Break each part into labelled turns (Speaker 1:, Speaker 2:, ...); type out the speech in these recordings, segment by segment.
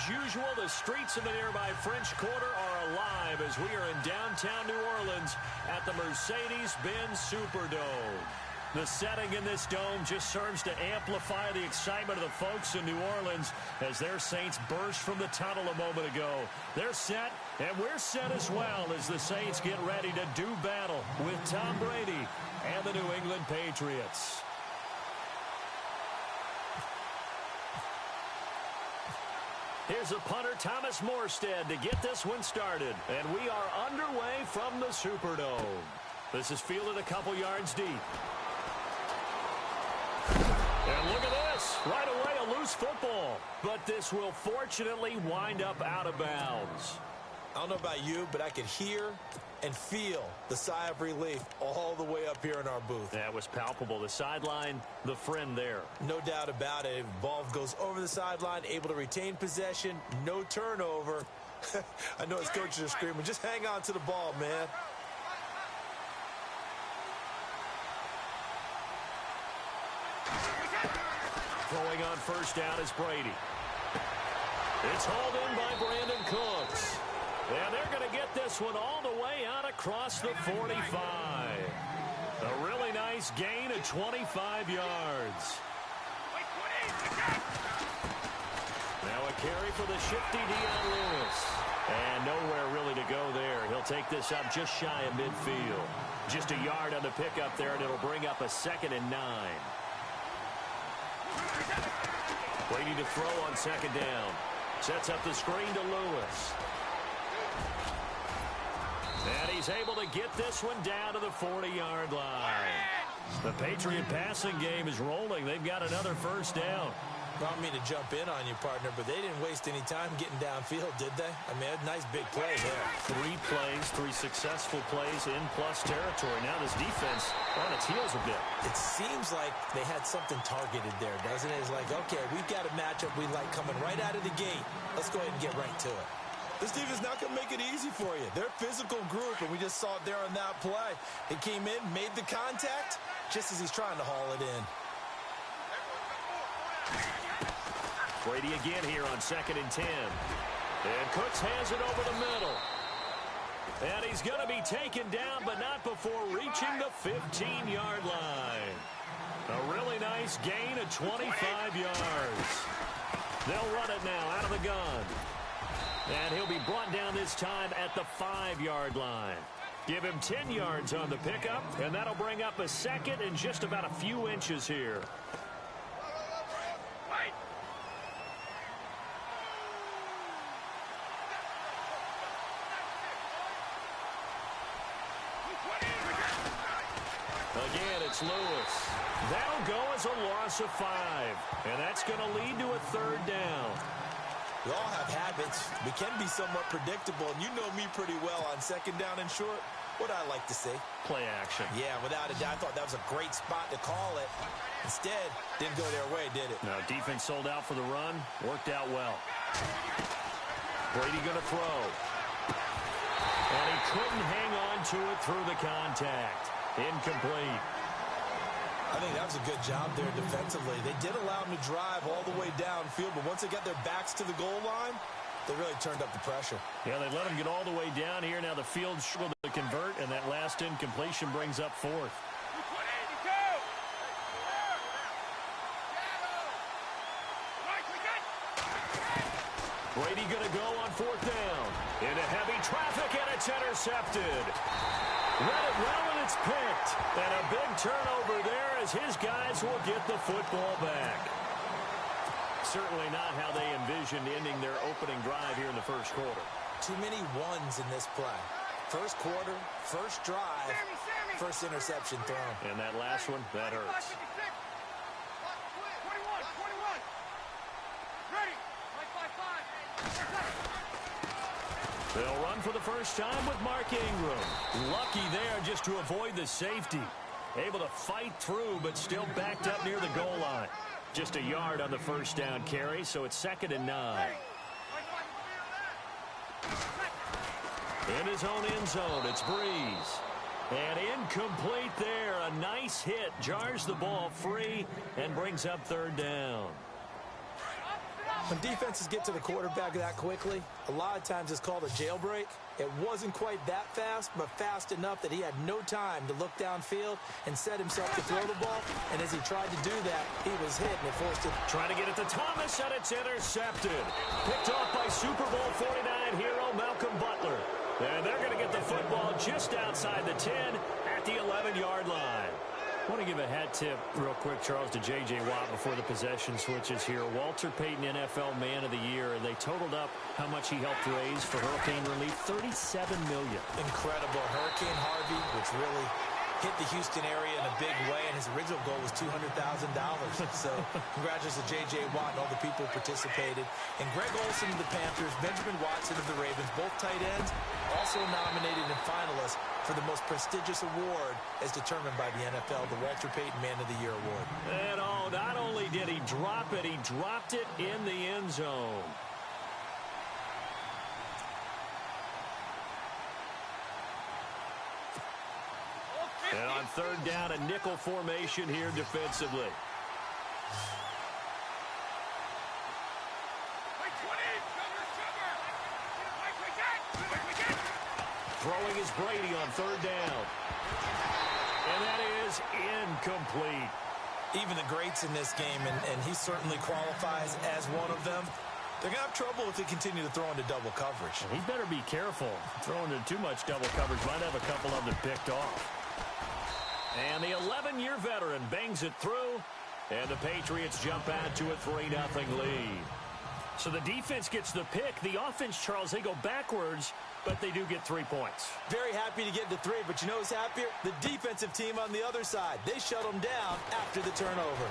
Speaker 1: usual, the streets of the nearby French Quarter are alive as we are in downtown New Orleans at the Mercedes-Benz Superdome. The setting in this dome just serves to amplify the excitement of the folks in New Orleans as their Saints burst from the tunnel a moment ago. They're set, and we're set as well as the Saints get ready to do battle with Tom Brady and the New England Patriots. Here's a punter, Thomas Morstead, to get this one started. And we are underway from the Superdome. This is fielded a couple yards deep. And look at this. Right away, a loose football. But this will fortunately wind up out of bounds.
Speaker 2: I don't know about you, but I could hear and feel the sigh of relief all the way up here in our booth.
Speaker 1: That was palpable. The sideline, the friend there.
Speaker 2: No doubt about it. Ball goes over the sideline, able to retain possession, no turnover. I know his coaches are screaming, just hang on to the ball, man.
Speaker 1: Throwing on first down is Brady. It's hauled in by Brandon Cooks. And they're going to get this one all the way out across the 45. A really nice gain of 25 yards. Now a carry for the shifty Dion Lewis. And nowhere really to go there. He'll take this up just shy of midfield. Just a yard on the pickup there, and it'll bring up a 2nd and 9. Brady to throw on 2nd down. Sets up the screen to Lewis. And he's able to get this one down to the 40-yard line. The Patriot passing game is rolling. They've got another first down.
Speaker 2: I don't mean to jump in on you, partner, but they didn't waste any time getting downfield, did they? I mean, a nice big play there.
Speaker 1: 3 plays, 3 successful plays in plus territory. Now this defense on its heels a bit.
Speaker 2: It seems like they had something targeted there, doesn't it? It's like, okay, we've got a matchup we like coming right out of the gate. Let's go ahead and get right to it. This defense is not going to make it easy for you. They're a physical group, and we just saw it there on that play. He came in, made the contact, just as he's trying to haul it in.
Speaker 1: Brady again here on 2nd and 10. And Cooks has it over the middle. And he's going to be taken down, but not before reaching the 15-yard line. A really nice gain of 25 yards. They'll run it now out of the gun. And he'll be brought down this time at the 5-yard line. Give him 10 yards on the pickup, and that'll bring up a 2nd and just about a few inches here. Again, it's Lewis. That'll go as a loss of 5. And that's going to lead to a 3rd down.
Speaker 2: We all have habits. We can be somewhat predictable, and you know me pretty well on 2nd down and short. What I like to say?
Speaker 1: Play action.
Speaker 2: Yeah, without a doubt. I thought that was a great spot to call it. Instead, didn't go their way, did it?
Speaker 1: No, defense sold out for the run. Worked out well. Brady going to throw. And he couldn't hang on to it through the contact. Incomplete.
Speaker 2: I think that was a good job there defensively. They did allow him to drive all the way downfield, but once they got their backs to the goal line, they really turned up the pressure.
Speaker 1: Yeah, they let him get all the way down here. Now the field struggled to convert, and that last incompletion brings up 4th. Brady going to go on 4th down. Into heavy traffic, and it's intercepted. Read it well, and it's picked. And a big turnover there as his guys will get the football back. Certainly not how they envisioned ending their opening drive here in the first quarter.
Speaker 2: Too many ones in this play. First quarter, first drive, first interception thrown.
Speaker 1: And that last one, that hurts. They'll run for the first time with Mark Ingram. Lucky there just to avoid the safety. Able to fight through, but still backed up near the goal line. Just a yard on the first down carry, so it's 2nd and 9. In his own end zone, it's Breeze. And incomplete there. A nice hit. Jars the ball free and brings up 3rd down.
Speaker 2: When defenses get to the quarterback that quickly, a lot of times it's called a jailbreak. It wasn't quite that fast, but fast enough that he had no time to look downfield and set himself to throw the ball. And as he tried to do that, he was hit, and it forced it.
Speaker 1: Trying to get it to Thomas, and it's intercepted. Picked off by Super Bowl 49 hero Malcolm Butler. And they're going to get the football just outside the 10 at the 11-yard line.
Speaker 3: I want to give a hat tip real quick, Charles, to J.J. Watt before the possession switches here. Walter Payton, NFL Man of the Year, and they totaled up how much he helped raise for hurricane relief, $37 million.
Speaker 2: Incredible. Hurricane Harvey, which really hit the Houston area in a big way, and his original goal was $200,000. So congratulations to J.J. Watt and all the people who participated. And Greg Olsen of the Panthers, Benjamin Watson of the Ravens, both tight ends, also nominated and finalists for the most prestigious award as determined by the NFL, the Walter Payton Man of the Year Award.
Speaker 1: And not only did he drop it, he dropped it in the end zone. And on third down, a nickel formation here defensively. Throwing is Brady on third down. And that is incomplete.
Speaker 2: Even the greats in this game, and he certainly qualifies as one of them, they're going to have trouble if they continue to throw into double coverage.
Speaker 3: He better be careful. Throwing into too much double coverage might have a couple of them picked off.
Speaker 1: And the 11-year veteran bangs it through, and the Patriots jump out to a 3-0 lead. So the defense gets the pick. The offense, Charles, they go backwards, but they do get 3 points.
Speaker 2: Very happy to get the 3, but you know who's happier? The defensive team on the other side. They shut them down after the turnover.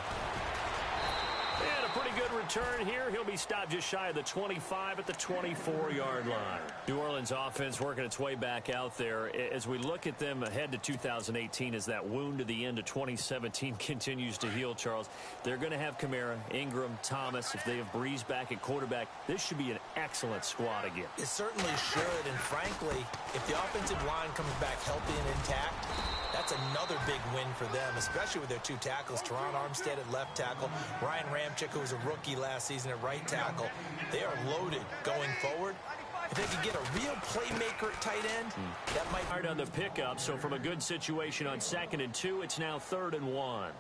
Speaker 1: And a pretty good return here. He'll be stopped just shy of the 25 at the 24-yard line.
Speaker 3: New Orleans offense working its way back out there. As we look at them ahead to 2018, as that wound to the end of 2017 continues to heal, Charles, they're going to have Kamara, Ingram, Thomas. If they have Breeze back at quarterback, this should be an excellent squad again.
Speaker 2: It certainly should, and frankly, if the offensive line comes back healthy and intact, that's another big win for them, especially with their 2 tackles, Teron Armstead at left tackle, Ryan Ramczyk, who was a rookie last season at right tackle. They are loaded going forward. If they could get a real playmaker at tight end, that might...
Speaker 1: Hard on the pickup, so from a good situation on 2nd and 2, it's now 3rd and 1.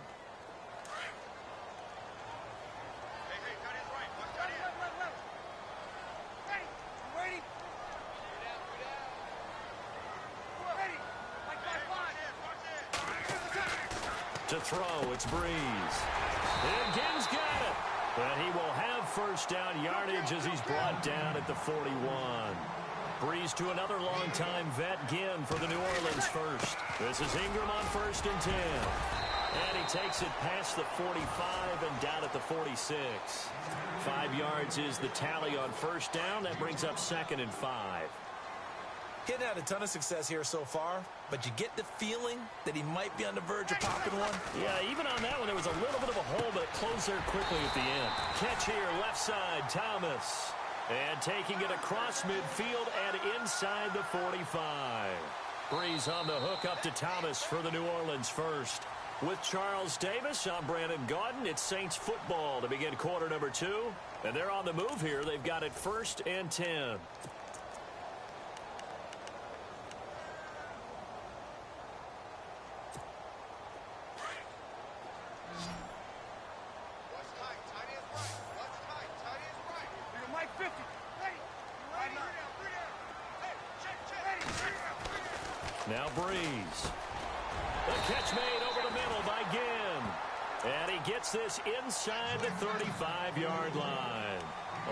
Speaker 1: To throw, it's Breeze. And Ginn's got it. And he will have first down yardage as he's brought down at the 41. Breeze to another long-time vet, Ginn, for the New Orleans first. This is Ingram on 1st and 10. And he takes it past the 45 and down at the 46. 5 yards is the tally on first down. That brings up 2nd and 5.
Speaker 2: Getting had a ton of success here so far, but you get the feeling that he might be on the verge of popping one.
Speaker 1: Yeah, even on that one, there was a little bit of a hole, but it closed there quickly at the end. Catch here, left side, Thomas. And taking it across midfield and inside the 45. Breeze on the hook up to Thomas for the New Orleans first. With Charles Davis, I'm Brandon Gaudin. It's Saints football to begin quarter number 2. And they're on the move here. They've got it 1st and 10. Now Breeze. The catch made over the middle by Ginn. And he gets this inside the 35-yard line.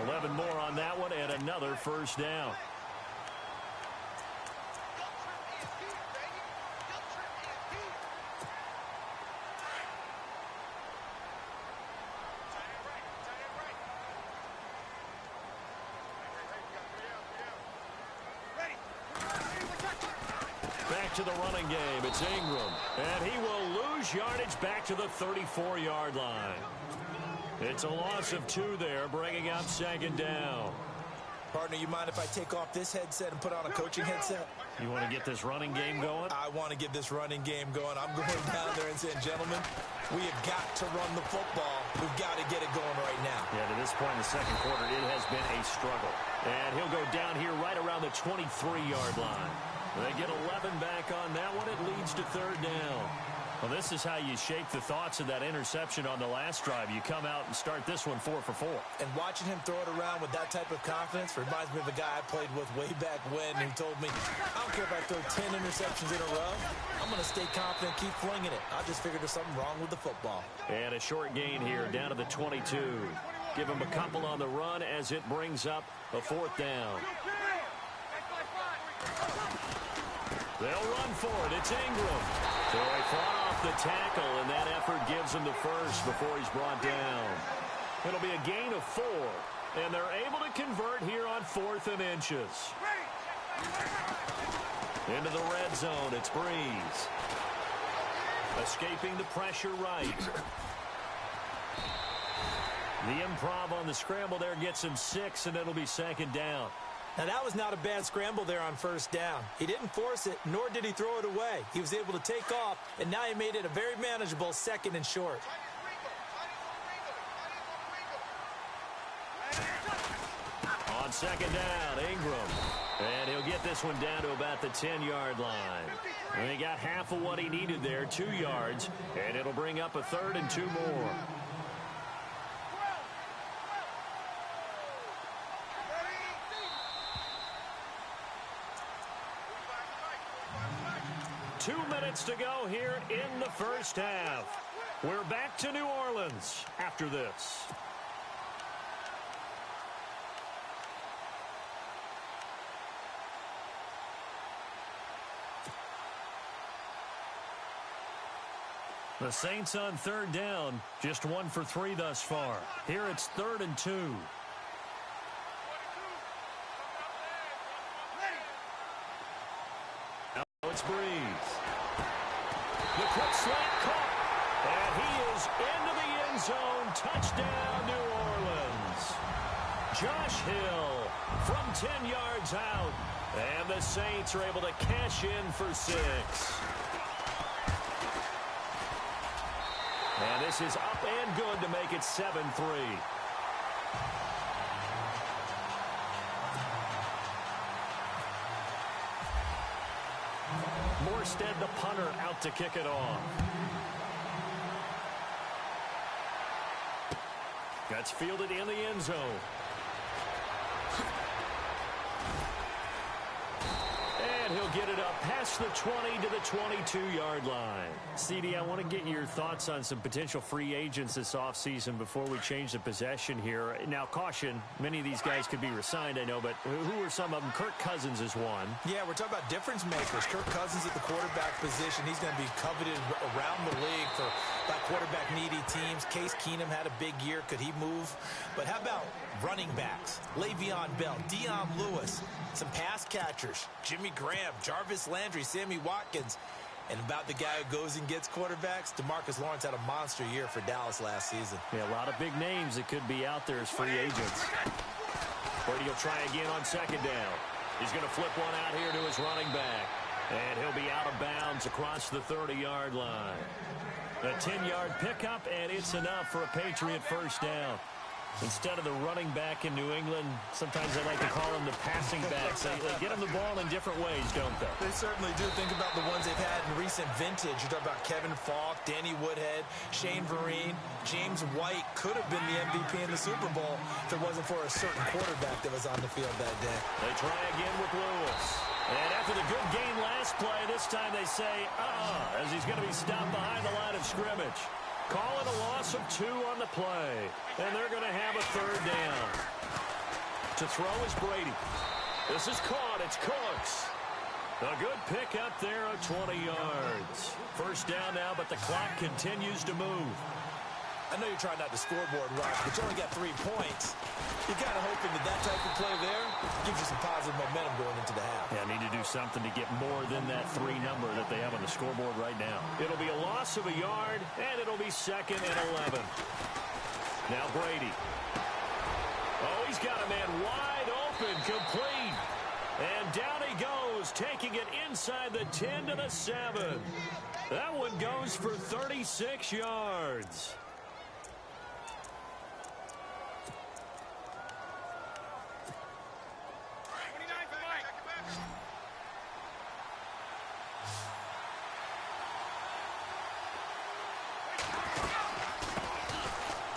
Speaker 1: 11 more on that one and another first down. Back to the running game. It's Ingram. And he will lose yardage back to the 34-yard line. It's a loss of 2 there, bringing up 2nd down.
Speaker 2: Partner, you mind if I take off this headset and put on a coaching headset?
Speaker 3: You want to get this running game going?
Speaker 2: I want to get this running game going. I'm going down there and saying, gentlemen, we have got to run the football. We've got to get it going right now.
Speaker 3: Yeah, to this point in the second quarter, it has been a struggle. And he'll go down here right around the 23-yard line. They get 11 back on that one. It leads to third down. Well, this is how you shape the thoughts of that interception on the last drive. You come out and start this one 4 for 4.
Speaker 2: And watching him throw it around with that type of confidence reminds me of a guy I played with way back when who told me, I don't care if I throw 10 interceptions in a row. I'm going to stay confident, keep flinging it. I just figured there's something wrong with the football.
Speaker 3: And a short gain here down to the 22. Give him a couple on the run as it brings up a fourth down. They'll run for it. It's Ingram. So he fought off the tackle, and that effort gives him the first before he's brought down. It'll be a gain of 4, and they're able to convert here on 4th and inches. Into the red zone, it's Breeze. Escaping the pressure right. The improv on the scramble there gets him 6, and it'll be second down.
Speaker 2: Now, that was not a bad scramble there on first down. He didn't force it, nor did he throw it away. He was able to take off, and now he made it a very manageable 2nd and short.
Speaker 3: On second down, Ingram. And he'll get this one down to about the 10-yard line. And he got half of what he needed there, 2 yards, and it'll bring up a 3rd and 2 more. Two minutes to go here in the first half. We're back to New Orleans after this. The Saints on third down, just 1 for 3 thus far. Here it's 3rd and 2. Now it's Breeze. The quick slant caught. And he is into the end zone. Touchdown, New Orleans. Josh Hill from 10 yards out. And the Saints are able to cash in for 6. And this is up and good to make it 7-3. Morstead, the punter, out to kick it off. That's fielded in the end zone. And he'll get it up past the 20 to the 22-yard line. CD, I want to get your thoughts on some potential free agents this offseason before we change the possession here. Now, caution, many of these guys could be re-signed, I know, but who are some of them? Kirk Cousins is one.
Speaker 2: Yeah, we're talking about difference makers. Kirk Cousins at the quarterback position. He's going to be coveted around the league for quarterback-needy teams. Case Keenum had a big year. Could he move? But how about running backs? Le'Veon Bell, Dion Lewis, some pass catchers, Jimmy Graham, Jarvis Landry, Sammy Watkins. And about the guy who goes and gets quarterbacks, DeMarcus Lawrence had a monster year for Dallas last season.
Speaker 3: Yeah, a lot of big names that could be out there as free agents. Brady will try again on second down. He's going to flip one out here to his running back. And he'll be out of bounds across the 30-yard line. A 10-yard pickup, and it's enough for a Patriot first down. Instead of the running back in New England, sometimes they like to call them the passing backs. They get them the ball in different ways, don't they?
Speaker 2: They certainly do. Think about the ones they've had in recent vintage. You talk about Kevin Falk, Danny Woodhead, Shane Vereen, James White could have been the MVP in the Super Bowl if it wasn't for a certain quarterback that was on the field that day.
Speaker 3: They try again with Lewis. And after the good game last play, this time they say, as he's going to be stopped behind the line of scrimmage. Call it a loss of 2 on the play. And they're going to have a third down. To throw is Brady. This is caught. It's Cooks. A good pick up there of 20 yards. First down now, but the clock continues to move.
Speaker 2: I know you're trying not to scoreboard rush, but you only got 3 points. You're kind of hoping that type of play there gives you some positive momentum going into the half.
Speaker 3: Yeah, need to do something to get more than that 3 number that they have on the scoreboard right now. It'll be a loss of a yard, and it'll be 2nd and 11. Now Brady. Oh, he's got a man wide open.
Speaker 1: Incomplete. And down he goes, taking it inside the 10 to the 7. That one goes for 36 yards.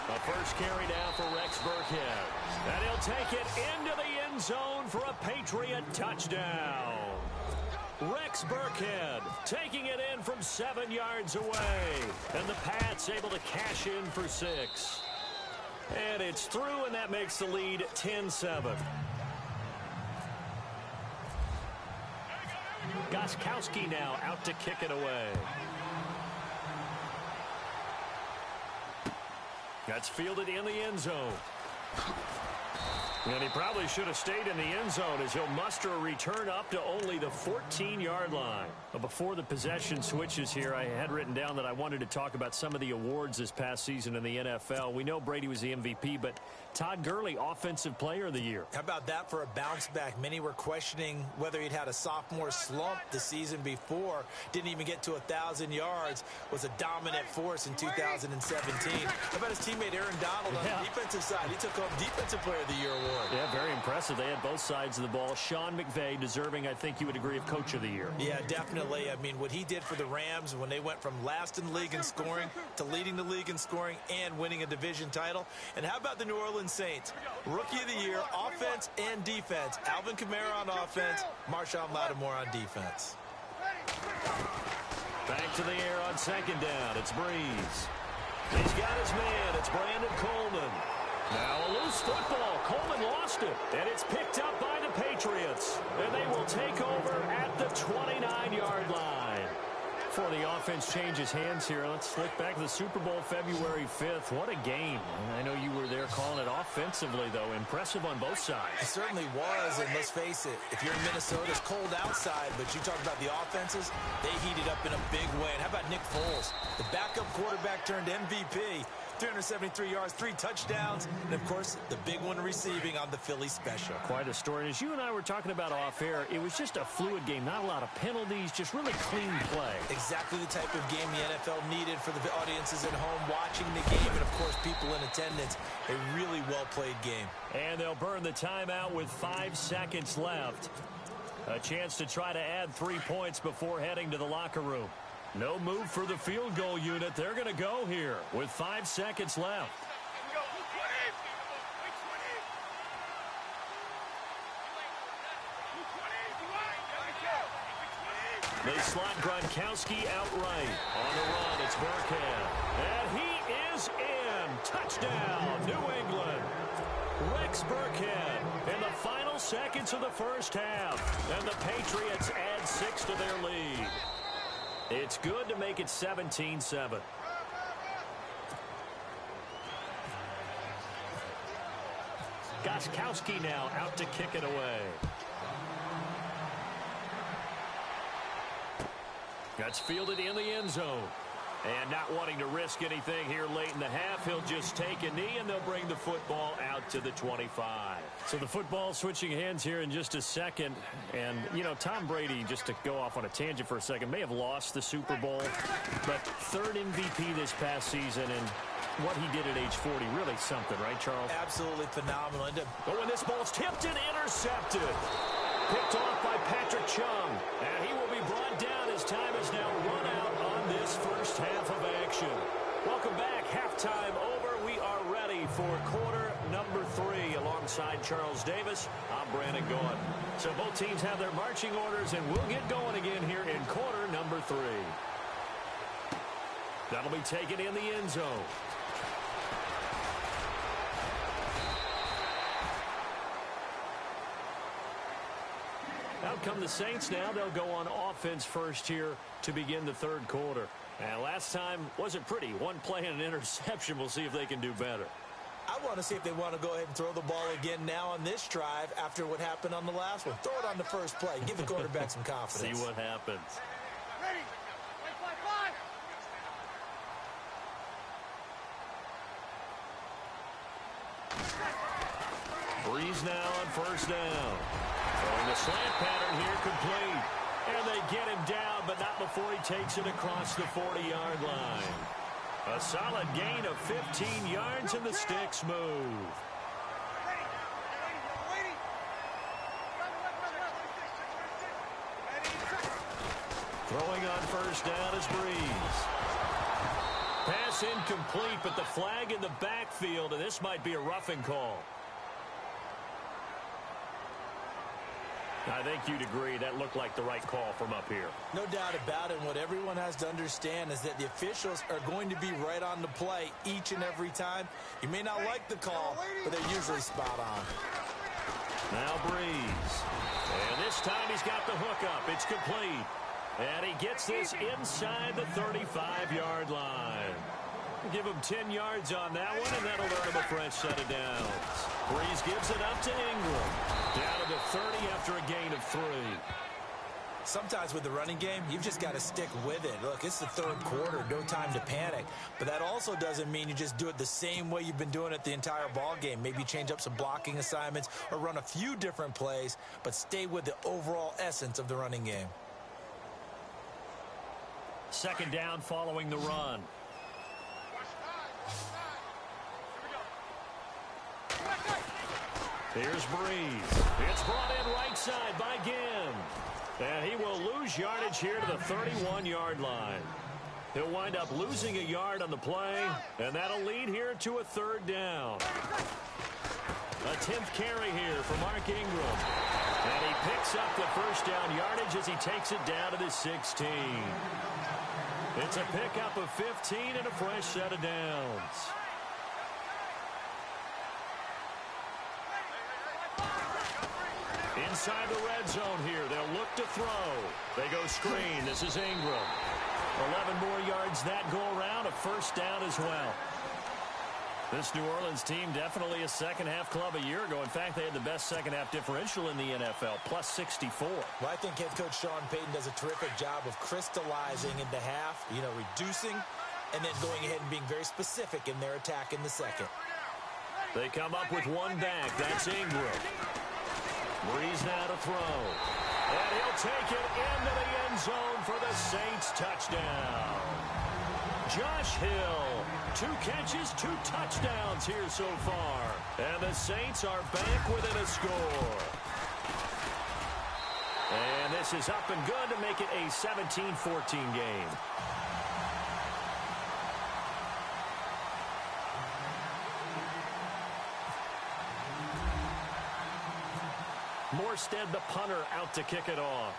Speaker 1: A first carry now for Rex Burkhead. And he'll take it into the end zone for a Patriot touchdown. Rex Burkhead taking it in from 7 yards away. And the Pats able to cash in for 6. And it's through, and that makes the lead 10-7. Gostkowski now out to kick it away. That's fielded in the end zone. And he probably should have stayed in the end zone as he'll muster a return up to only the 14-yard line. But before the possession switches here, I had written down that I wanted to talk about some of the awards this past season in the NFL. We know Brady was the MVP, but Todd Gurley, Offensive Player of the Year.
Speaker 2: How about that for a bounce back? Many were questioning whether he'd had a sophomore slump the season before. Didn't even get to 1,000 yards. Was a dominant force in 2017. How about his teammate Aaron Donald on the defensive side? He took home Defensive Player of the Year award.
Speaker 1: Yeah, very impressive. They had both sides of the ball. Sean McVay deserving, I think you would agree, of Coach of the Year.
Speaker 2: Yeah, definitely. I mean, what he did for the Rams when they went from last in the league in scoring to leading the league in scoring and winning a division title. And how about the New Orleans Saints? Rookie of the Year, offense and defense. Alvin Kamara on offense, Marshawn Lattimore on defense.
Speaker 1: Back to the air on second down. It's Breeze. He's got his man. It's Brandon Coleman. Now a loose football. Coleman lost it. And it's picked up by the Patriots. And they will take over at the 29-yard line. Before the offense changes hands here, let's look back to the Super Bowl February 5th. What a game. I know you were there calling it offensively, though. Impressive on both sides.
Speaker 2: It certainly was, and let's face it, if you're in Minnesota, it's cold outside, but you talk about the offenses, they heated up in a big way. And how about Nick Foles? The backup quarterback turned MVP. 373 yards, 3 touchdowns, and, of course, the big one receiving on the Philly special.
Speaker 1: Quite a story. And as you and I were talking about off air, it was just a fluid game. Not a lot of penalties, just really clean play.
Speaker 2: Exactly the type of game the NFL needed for the audiences at home watching the game and, of course, people in attendance. A really well-played game.
Speaker 1: And they'll burn the timeout with 5 seconds left. A chance to try to add 3 points before heading to the locker room. No move for the field goal unit. They're going to go here with 5 seconds left. They slot Gronkowski outright. On the run, it's Burkhead. And he is in. Touchdown, New England. Rex Burkhead in the final seconds of the first half. And the Patriots add 6 to their lead. It's good to make it 17-7. Gostkowski now out to kick it away. That's fielded in the end zone. And not wanting to risk anything here late in the half, he'll just take a knee, and they'll bring the football out to the 25. So the football switching hands here in just a second. And, you know, Tom Brady, just to go off on a tangent for a second, may have lost the Super Bowl, but 3rd MVP this past season, and what he did at age 40, really something, right, Charles?
Speaker 2: Absolutely phenomenal.
Speaker 1: Oh, and this ball's tipped and intercepted. Picked off by Patrick Chung. And he will be brought down as time is now run out on this first half of action. Welcome back. Halftime over. We are ready for quarter number 3. Alongside Charles Davis, I'm Brandon Gordon. So both teams have their marching orders, and we'll get going again here in quarter number 3. That'll be taken in the end zone. Out come the Saints now. They'll go on offense first here to begin the 3rd quarter. And last time wasn't pretty. One play and an interception. We'll see if they can do better.
Speaker 2: I want to see if they want to go ahead and throw the ball again now on this drive after what happened on the last one. Throw it on the first play. Give the quarterback some confidence.
Speaker 1: See what happens. Breeze now on first down. Throwing the slant pattern here complete. And they get him down, but not before he takes it across the 40-yard line. A solid gain of 15 yards, and the sticks move. Throwing on first down is Breeze. Pass incomplete, but the flag in the backfield, and this might be a roughing call. I think you'd agree that looked like the right call from up here.
Speaker 2: No doubt about it. What everyone has to understand is that the officials are going to be right on the play each and every time. You may not like the call, but they're usually spot on.
Speaker 1: Now Breeze. And this time he's got the hook up. It's complete. And he gets this inside the 35-yard line. Give him 10 yards on that one, and that'll earn him a fresh set of downs. Breeze gives it up to Ingram. Down to the 30 after a gain of 3.
Speaker 2: Sometimes with the running game, you've just got to stick with it. Look, it's the third quarter, no time to panic. But that also doesn't mean you just do it the same way you've been doing it the entire ball game. Maybe change up some blocking assignments or run a few different plays, but stay with the overall essence of the running game.
Speaker 1: Second down following the run. Here's Breeze. It's brought in right side by Ginn. And he will lose yardage here to the 31-yard line. He'll wind up losing a yard on the play, and that'll lead here to a third down. A 10th carry here for Mark Ingram. And he picks up the first down yardage as he takes it down to the 16. It's a pickup of 15 and a fresh set of downs. Inside the red zone here, they'll look to throw. They go screen. This is Ingram. 11 more yards that go around, a first down as well. This New Orleans team definitely a second-half club a year ago. In fact, they had the best second-half differential in the NFL, plus 64.
Speaker 2: Well, I think head coach Sean Payton does a terrific job of crystallizing into half, reducing, and then going ahead and being very specific in their attack in the second.
Speaker 1: They come up with one back. That's Ingram. Breeze now to throw. And he'll take it into the end zone for the Saints touchdown. Josh Hill, 2 catches, 2 touchdowns here so far. And the Saints are back within a score. And this is up and good to make it a 17-14 game. Morstead, the punter, out to kick it off.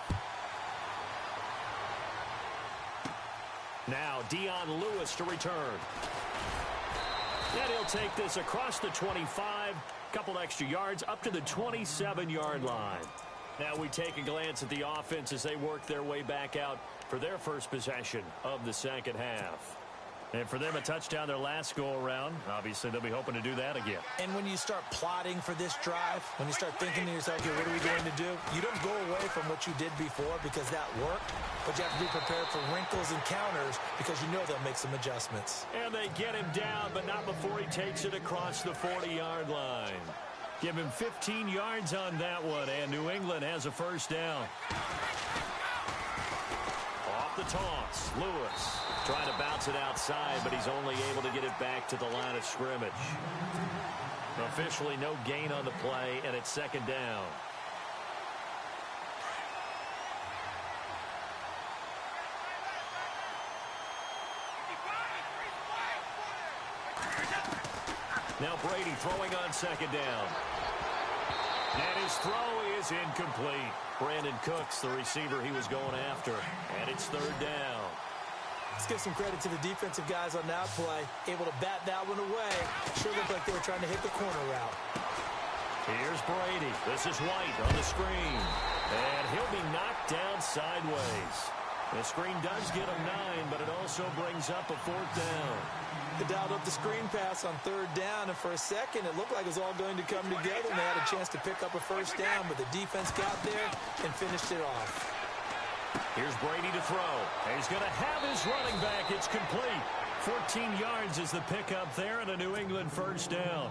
Speaker 1: Now Dion Lewis to return. And he'll take this across the 25, couple extra yards, up to the 27-yard line. Now we take a glance at the offense as they work their way back out for their first possession of the second half. And for them, a touchdown their last go-around. Obviously, they'll be hoping to do that again.
Speaker 2: And when you start plotting for this drive, when you start thinking to yourself, okay, what are we going to do? You don't go away from what you did before because that worked, but you have to be prepared for wrinkles and counters because you know they'll make some adjustments.
Speaker 1: And they get him down, but not before he takes it across the 40-yard line. Give him 15 yards on that one, and New England has a first down. Off the toss, Lewis trying to bounce it outside, but he's only able to get it back to the line of scrimmage. Officially no gain on the play, and it's second down. Now Brady throwing on second down. And his throw is incomplete. Brandon Cooks, the receiver he was going after. And it's third down.
Speaker 2: Let's give some credit to the defensive guys on that play. Able to bat that one away. Sure looked like they were trying to hit the corner route.
Speaker 1: Here's Brady. This is White on the screen. And he'll be knocked down sideways. The screen does get him 9, but it also brings up a fourth down.
Speaker 2: They dialed up the screen pass on third down, and for a second, it looked like it was all going to come together, and they had a chance to pick up a first down, but the defense got there and finished it off.
Speaker 1: Here's Brady to throw. He's going to have his running back. It's complete. 14 yards is the pickup there, and a New England first down.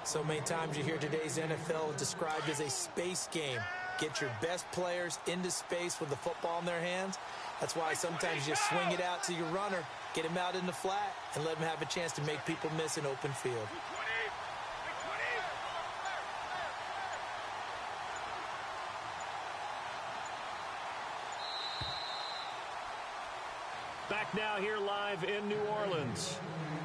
Speaker 2: So many times you hear today's NFL described as a space game. Get your best players into space with the football in their hands. That's why sometimes you just swing it out to your runner, get him out in the flat, and let him have a chance to make people miss an open field.
Speaker 1: Back now here live in New Orleans.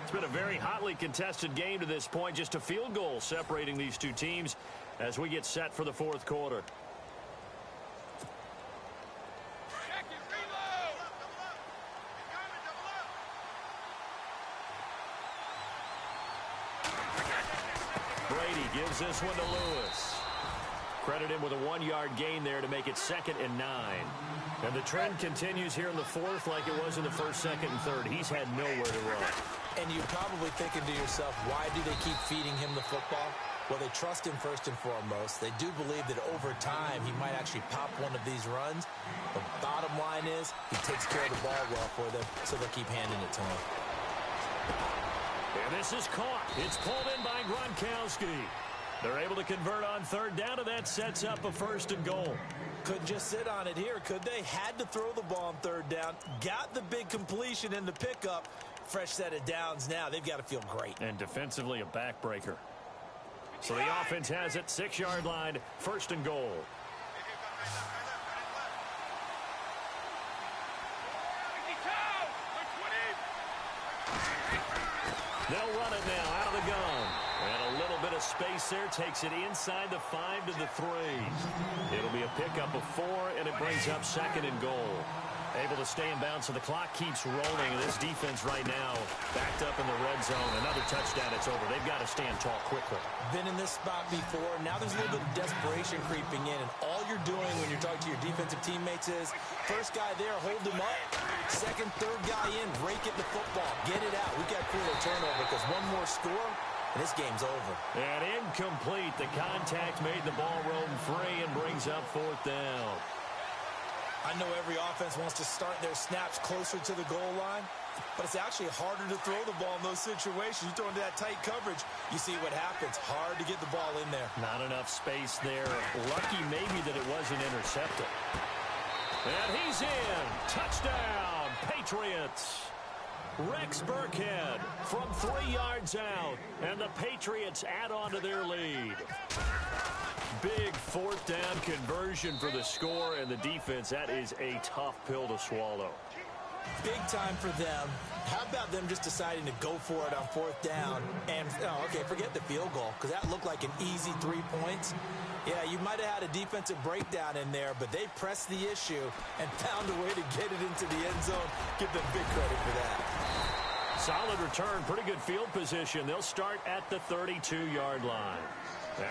Speaker 1: It's been a very hotly contested game to this point. Just a field goal separating these two teams as we get set for the fourth quarter. Brady gives this one to Lewis. Credit him with a 1-yard gain there to make it 2nd and 9. And the trend continues here in the fourth like it was in the first, second, and third. He's had nowhere to run.
Speaker 2: And you're probably thinking to yourself, why do they keep feeding him the football? Well, they trust him first and foremost. They do believe that over time he might actually pop one of these runs. The bottom line is he takes care of the ball well for them, so they'll keep handing it to him.
Speaker 1: And this is caught. It's pulled in by Gronkowski. They're able to convert on third down, and that sets up a 1st and goal.
Speaker 2: Couldn't just sit on it here, could they? Had to throw the ball on third down. Got the big completion in the pickup. Fresh set of downs now. They've got to feel great.
Speaker 1: And defensively, a backbreaker. So the offense has it, 6-yard line, 1st and goal. They'll run it now out of the gun. And a little bit of space there takes it inside the 5 to the 3. It'll be a pickup of 4, and it brings up 2nd and goal. Able to stay in bounds, so the clock keeps rolling. This defense right now backed up in the red zone. Another touchdown, it's over. They've got to stand tall quickly.
Speaker 2: Been in this spot before. Now there's a little bit of desperation creeping in, and all you're doing when you're talking to your defensive teammates is, first guy there, hold him up. Second, third guy in, break it the football. Get it out. We've got to create a turnover because one more score, and this game's over.
Speaker 1: And incomplete. The contact made the ball roam free and brings up 4th down.
Speaker 2: I know every offense wants to start their snaps closer to the goal line, but it's actually harder to throw the ball in those situations. You throw into that tight coverage, you see what happens. Hard to get the ball in there.
Speaker 1: Not enough space there. Lucky maybe that it wasn't intercepted. And he's in. Touchdown, Patriots. Rex Burkhead from 3 yards out, and the Patriots add on to their lead. Big 4th down conversion for the score, and the defense, that is a tough pill to swallow.
Speaker 2: Big time for them. How about them just deciding to go for it on 4th down? And, okay, forget the field goal, because that looked like an easy 3 points. Yeah, you might have had a defensive breakdown in there, but they pressed the issue and found a way to get it into the end zone. Give them big credit for that.
Speaker 1: Solid return, pretty good field position. They'll start at the 32-yard line.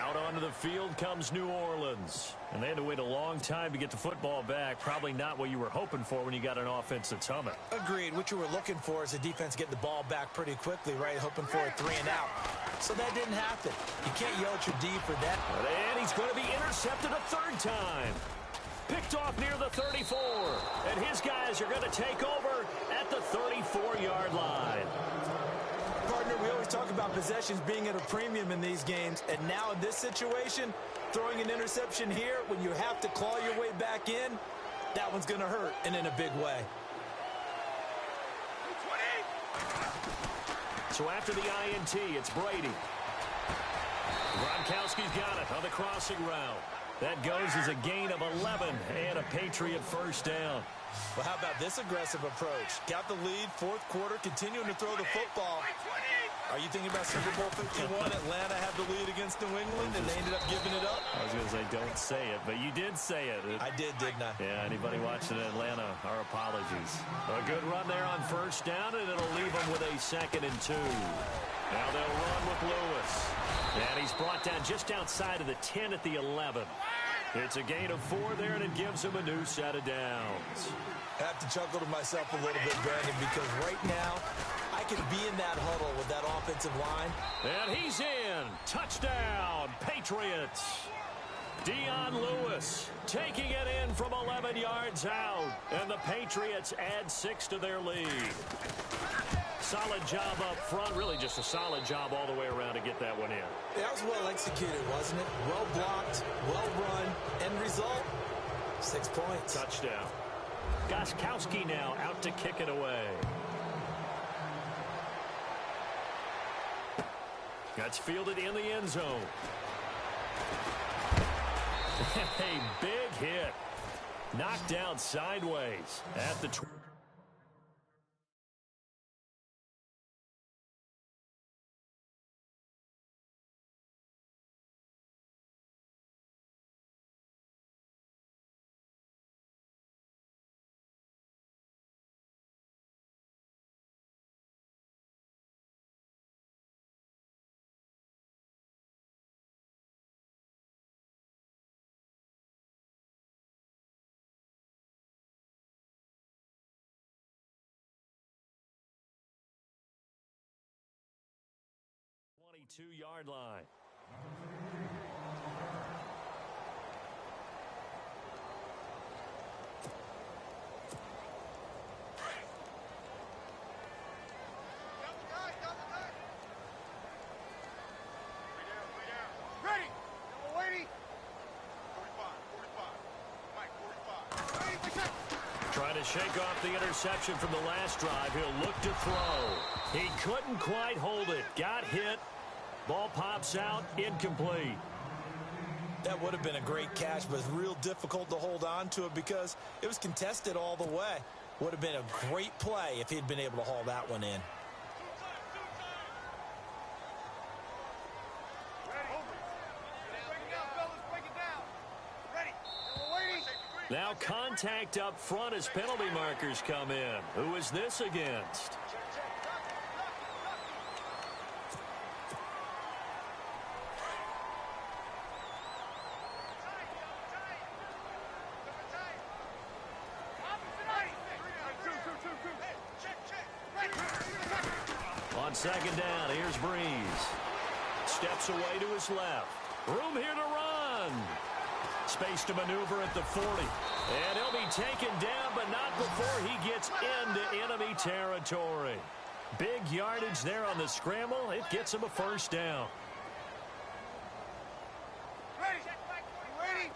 Speaker 1: Out onto the field comes New Orleans. And they had to wait a long time to get the football back. Probably not what you were hoping for when you got an offense that's humming.
Speaker 2: Agreed. What you were looking for is the defense getting the ball back pretty quickly, right? Hoping for a 3 and out. So that didn't happen. You can't yell at your D for that.
Speaker 1: And he's going to be intercepted a 3rd time. Picked off near the 34. And his guys are going to take over at the 34-yard line.
Speaker 2: Partner, we always talk about possessions being at a premium in these games, and now in this situation, throwing an interception here when you have to claw your way back in, that one's going to hurt, and in a big way.
Speaker 1: So after the INT, it's Brady. Gronkowski's got it on the crossing route. That goes as a gain of 11 and a Patriot 1st down.
Speaker 2: Well, how about this aggressive approach? Got the lead, 4th quarter, continuing to throw the football. Are you thinking about Super Bowl 51? Atlanta had the lead against New England, and they ended up giving it up?
Speaker 1: I was going to say, don't say it, but you did say it.
Speaker 2: I did, didn't I?
Speaker 1: Yeah, anybody watching Atlanta, our apologies. A good run there on 1st down, and it'll leave them with a 2nd and 2. Now they'll run with Lewis. And he's brought down just outside of the 10 at the 11. It's a gain of 4 there, and it gives him a new set of downs.
Speaker 2: I have to chuckle to myself a little bit, Brandon, because right now I can be in that huddle with that offensive line.
Speaker 1: And he's in. Touchdown, Patriots. Dion Lewis taking it in from 11 yards out, and the Patriots add 6 to their lead. Solid job up front. Really just a solid job all the way around to get that one in.
Speaker 2: That was well executed, wasn't it? Well blocked, well run. End result, 6 points.
Speaker 1: Touchdown. Gostkowski now out to kick it away. That's fielded in the end zone. A big hit. Knocked down sideways at the 20. Yard line.
Speaker 4: Ready. Waiting. 45.
Speaker 1: Trying to shake off the interception from the last drive. He'll look to throw. He couldn't quite hold it. Got hit. Ball pops out, incomplete.
Speaker 2: That would have been a great catch, but it's real difficult to hold on to it because it was contested all the way. Would have been a great play if he'd been able to haul that one in.
Speaker 1: Now contact up front as penalty markers come in. Who is this against? On second down, here's Breeze. Steps away to his left. Room here to run. Space to maneuver at the 40. And he'll be taken down, but not before he gets into enemy territory. Big yardage there on the scramble. It gets him a first down.
Speaker 4: Ready. Ready.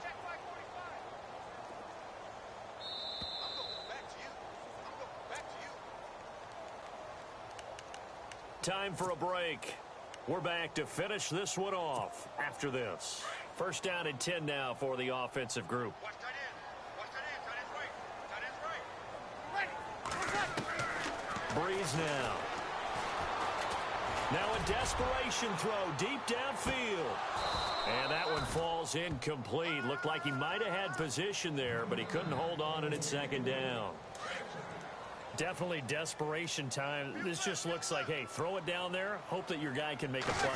Speaker 1: Time for a break. We're back to finish this one off after this. First down and 10 now for the offensive group.
Speaker 4: Watch tight end. Watch tight end. Tight end's right. Tight end's right. Ready.
Speaker 1: Breeze now. Now a desperation throw deep downfield. And that one falls incomplete. Looked like he might have had position there, but he couldn't hold on and it's second down. Definitely desperation time. This just looks like, hey, throw it down there, hope that your guy can make a play.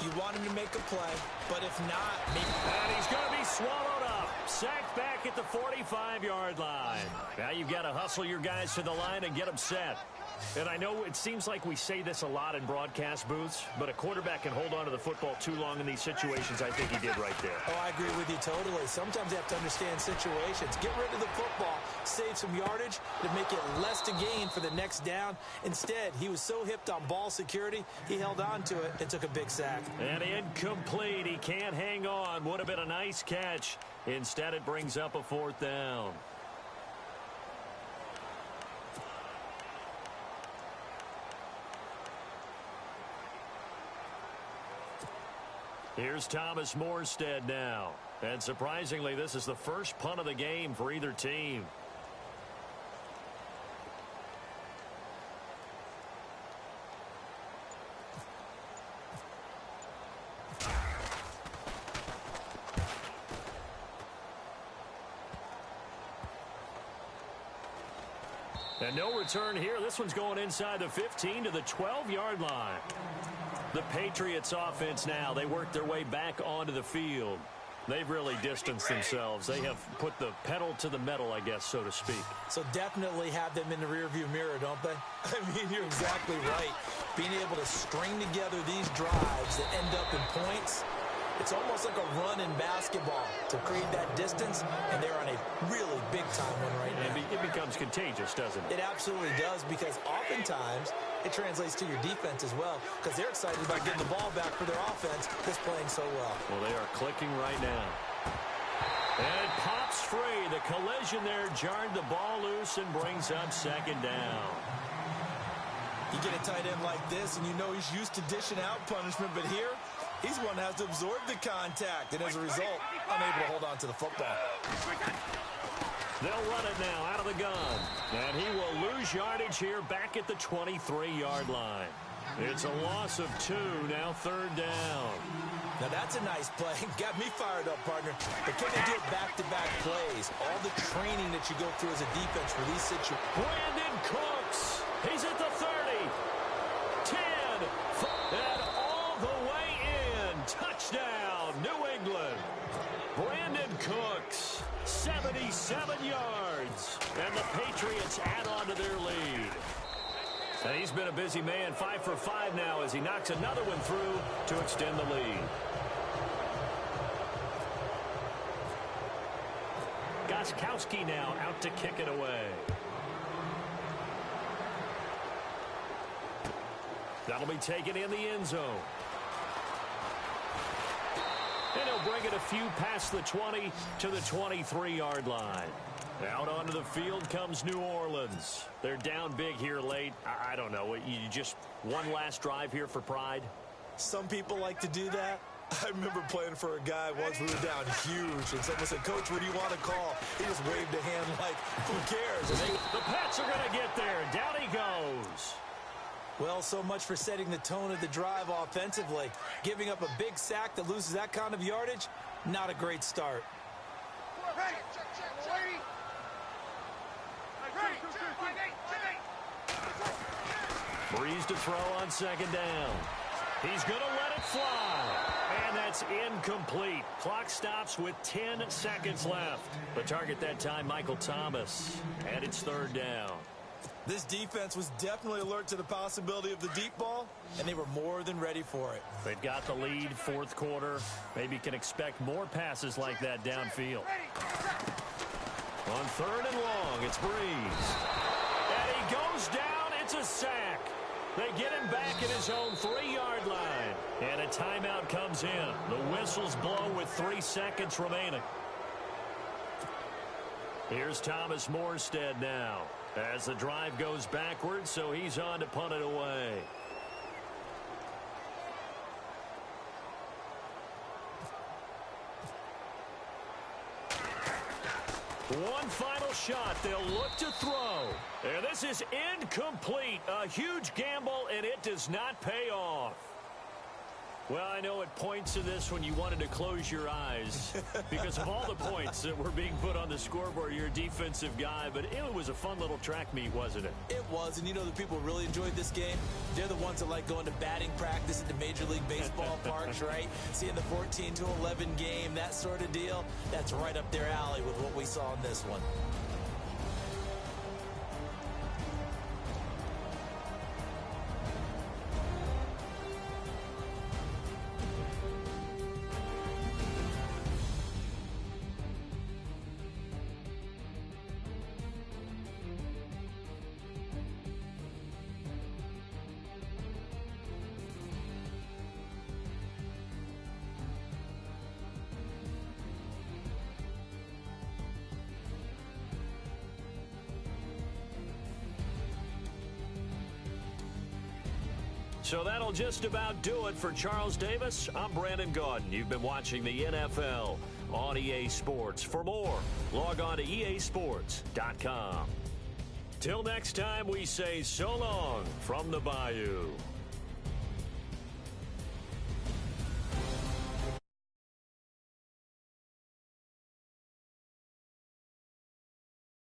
Speaker 2: You want him to make a play, but if not, maybe...
Speaker 1: And he's going to be swallowed up. Sacked back at the 45-yard line. Now you've got to hustle your guys to the line and get them set. And I know it seems like we say this a lot in broadcast booths, but a quarterback can hold on to the football too long in these situations. I think he did right there.
Speaker 2: Oh, I agree with you totally. Sometimes you have to understand situations. Get rid of the football, save some yardage to make it less to gain for the next down. Instead, he was so hipped on ball security, he held on to it and took a big sack.
Speaker 1: And incomplete. He can't hang on. Would have been a nice catch. Instead, it brings up a fourth down. Here's Thomas Morstead now. And surprisingly, this is the first punt of the game for either team. And no return here. This one's going inside the 15 to the 12-yard line. The Patriots offense now, they work their way back onto the field. They've really distanced themselves. They have put the pedal to the metal, I guess, so to speak.
Speaker 2: So definitely have them in the rearview mirror, don't they? I mean, you're exactly right. Being able to string together these drives that end up in points, it's almost like a run in basketball to create that distance, and they're on a really big-time one right now.
Speaker 1: It becomes contagious, doesn't it?
Speaker 2: It absolutely does, because oftentimes it translates to your defense as well because they're excited about getting the ball back for their offense that's playing so well.
Speaker 3: Well, they are clicking right now. And it pops free. The collision there jarred the ball loose and brings up second down.
Speaker 2: You get a tight end like this, and you know he's used to dishing out punishment, but here, he's one that has to absorb the contact, and as a result, unable to hold on to the football.
Speaker 3: They'll run it now out of the gun. And he will lose yardage here back at the 23-yard line. It's a loss of 2, now third down.
Speaker 2: Now that's a nice play. Got me fired up, partner. But can they do it back-to-back plays? All the training that you go through as a defense for these situations.
Speaker 3: Brandon Cooks. He's at the 30. 10. And all the way in. Touchdown, New England. Brandon Cooks. 77 yards. And the Patriots add on to their lead. And he's been a busy man, 5 for 5 now as he knocks another one through to extend the lead. Gostkowski now out to kick it away. That'll be taken in the end zone. And he'll bring it a few past the 20 to the 23-yard line. Out onto the field comes New Orleans. They're down big here late. I don't know. You just one last drive here for pride?
Speaker 2: Some people like to do that. I remember playing for a guy once. We were down huge, and someone said, "Coach, what do you want to call?" He just waved a hand like, who cares?
Speaker 3: The Pats are going to get there. Down he goes.
Speaker 2: Well, so much for setting the tone of the drive offensively. Giving up a big sack that loses that kind of yardage, not a great start.
Speaker 4: Ready. Ready.
Speaker 3: Breeze to throw on second down. He's going to let it fly. And that's incomplete. Clock stops with 10 seconds left. The target that time, Michael Thomas. And it's third down.
Speaker 2: This defense was definitely alert to the possibility of the deep ball, and they were more than ready for it.
Speaker 3: They've got the lead, fourth quarter. Maybe can expect more passes like that downfield. On third and long, it's Breeze. And he goes down. It's a sack. They get him back at his own 3-yard line. And a timeout comes in. The whistles blow with 3 seconds remaining. Here's Thomas Morstead now. As the drive goes backwards, so he's on to punt it away. One final shot. They'll look to throw. And this is incomplete. A huge gamble, and it does not pay off. Well, I know it points to this when you wanted to close your eyes because of all the points that were being put on the scoreboard. You're a defensive guy, but it was a fun little track meet, wasn't it?
Speaker 2: It was, and you know the people who really enjoyed this game? They're the ones that like going to batting practice at the Major League Baseball parks, right? Seeing the 14-11 game, that sort of deal. That's right up their alley with what we saw in this one.
Speaker 3: So that'll just about do it for Charles Davis. I'm Brandon Gaudin. You've been watching the NFL on EA Sports. For more, log on to easports.com. Till next time, we say so long from the Bayou.